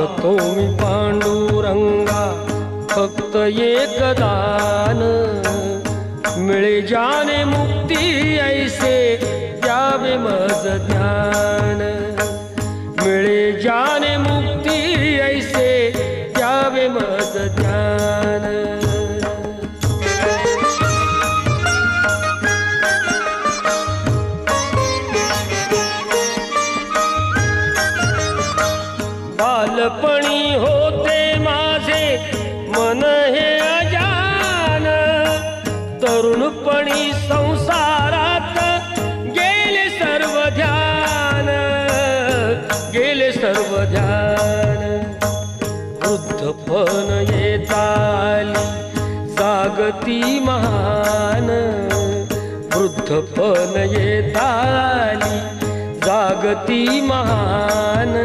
मागतो मी पांडुरंगा फक्त एक दान, मिळे जाने मुक्ती ऐसे द्यावे मज ज्ञान, मिळे जाने मुक्ती ऐसे द्यावे मज ज्ञान। बालपणी होते माझे मन हे अजान, तरुणपणी संसारात गेले सर्व ध्यान, गेले सर्व ध्यान। वृद्धपण येताली जागती महान, वृद्धपण येताली जागती महान।